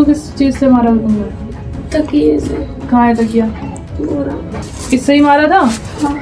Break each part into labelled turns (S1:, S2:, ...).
S1: तो किस चीज से मारा तुमने?
S2: तकिए से।
S1: कहाँ है तकिया?
S2: बोरा।
S1: इससे ही मारा था?
S2: हाँ।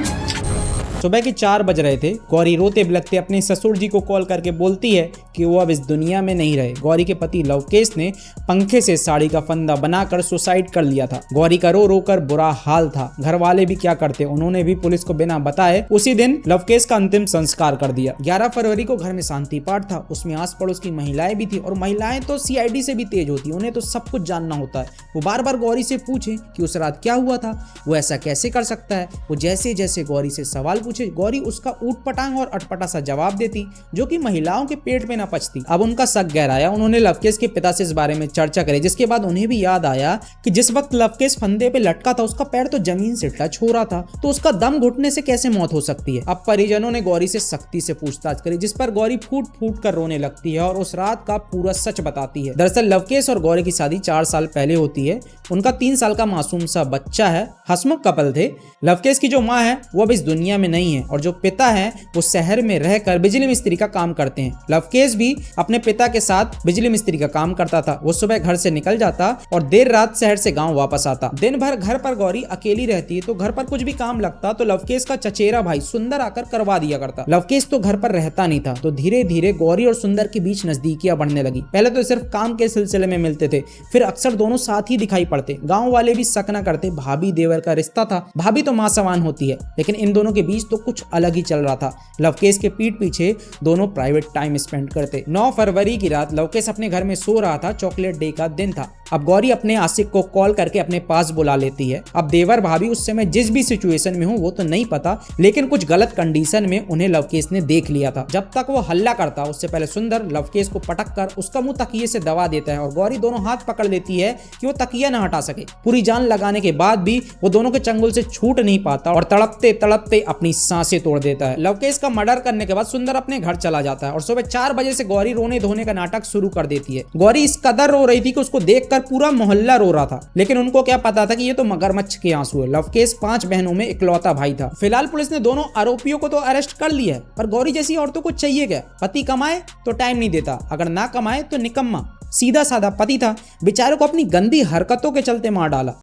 S3: सुबह के 4 बज रहे थे। गौरी रोते बिलखते अपने ससुर जी को कॉल करके बोलती है कि वो अब इस दुनिया में नहीं रहे। गौरी के पति लवकेश ने पंखे से साड़ी का फंदा बनाकर सुसाइड कर लिया था। गौरी का रो रो कर बुरा हाल था। घर वाले भी क्या करते, उन्होंने भी पुलिस को बिना बताए उसी दिन लवकेश का अंतिम संस्कार कर दिया। 11 फरवरी को घर में शांति पाठ था। उसमें आस पड़ोस की महिलाएं भी थी और महिलाएं तो सीआईडी से भी तेज होती, उन्हें तो सब कुछ जानना होता है। वो बार बार गौरी से पूछे कि उस रात क्या हुआ था, वो ऐसा कैसे कर सकता है। वो जैसे जैसे गौरी से सवाल पूछे, गौरी उसका ऊट पटांग और अटपटा सा जवाब देती जो कि महिलाओं के पेट में न पचती। अब उनका शक गहराया। उन्होंने लवकेश के पिता से इस बारे में चर्चा करी, जिसके बाद उन्हें भी याद आया कि जिस वक्त लवकेश फंदे पे लटका था उसका पैर तो जमीन से टच हो रहा था, तो उसका दम घुटने से कैसे मौत हो सकती है। अब परिजनों ने गौरी से सख्ती से पूछताछ करी, जिस पर गौरी फूट फूट कर रोने लगती है और उस रात का पूरा सच बताती है। दरअसल लवकेश और गौरी की शादी 4 साल पहले होती है। उनका 3 साल का मासूम सा बच्चा है। हंसमुख कपल थे। लवकेश की जो माँ है वो अब इस दुनिया में नहीं है और जो पिता है वो शहर में रहकर बिजली मिस्त्री का काम करते हैं। लवकेश भी अपने पिता के साथ बिजली मिस्त्री का काम करता था। वो सुबह घर से निकल जाता और देर रात शहर से गांव वापस आता। दिन भर घर पर गौरी अकेली रहती है, तो घर पर कुछ भी काम लगता तो लवकेश का चचेरा भाई सुंदर आकर करवा दिया करता। लवकेश तो घर पर रहता नहीं था, तो धीरे धीरे गौरी और सुंदर के बीच नजदीकियां बढ़ने लगी। पहले तो सिर्फ काम के सिलसिले में मिलते थे, फिर अक्सर दोनों साथ ही दिखाई पड़ते। गाँव वाले भी शक न करते, भाभी देवर का रिश्ता था। भाभी तो माँ समान होती है, लेकिन इन दोनों के बीच तो कुछ अलग ही चल रहा था। लवकेश के पीठ पीछे दोनों प्राइवेट टाइम स्पेंड करते। 9 फरवरी की रात लवकेश अपने घर में सो रहा था। चॉकलेट डे का दिन था। अब गौरी अपने आशिक को कॉल करके अपने पास बुला लेती है। अब देवर भाभी उस समय जिस भी सिचुएशन में हो वो तो नहीं पता, लेकिन कुछ गलत कंडीशन में उन्हें लवकेश ने देख लिया था। जब तक वो हल्ला करता उससे पहले सुंदर लवकेश को पटक कर उसका मुंह तकिए से दबा देता है और गौरी दोनों हाथ पकड़ लेती है कि वो तकिया ना हटा सके। पूरी जान लगाने के बाद भी वो दोनों के चंगुल से छूट नहीं पाता और तड़पते तड़पते अपनी सांसें तोड़ देता है। लवकेश का मर्डर करने के बाद सुंदर अपने घर चला जाता है और सुबह 4 बजे से गौरी रोने धोने का नाटक शुरू कर देती है। गौरी इस कदर रो रही थी कि उसको देखकर पूरा मोहल्ला रो रहा था, लेकिन उनको क्या पता था कि ये तो मगरमच्छ के आंसू है। लवकेश 5 बहनों में इकलौता भाई था। फिलहाल पुलिस ने दोनों आरोपियों को तो अरेस्ट कर लिया है, पर गौरी जैसी औरतों को चाहिए क्या? पति कमाए तो टाइम नहीं देता, अगर ना कमाए तो निकम्मा। सीधा साधा पति था, बेचारों को अपनी गंदी हरकतों के चलते मार डाला।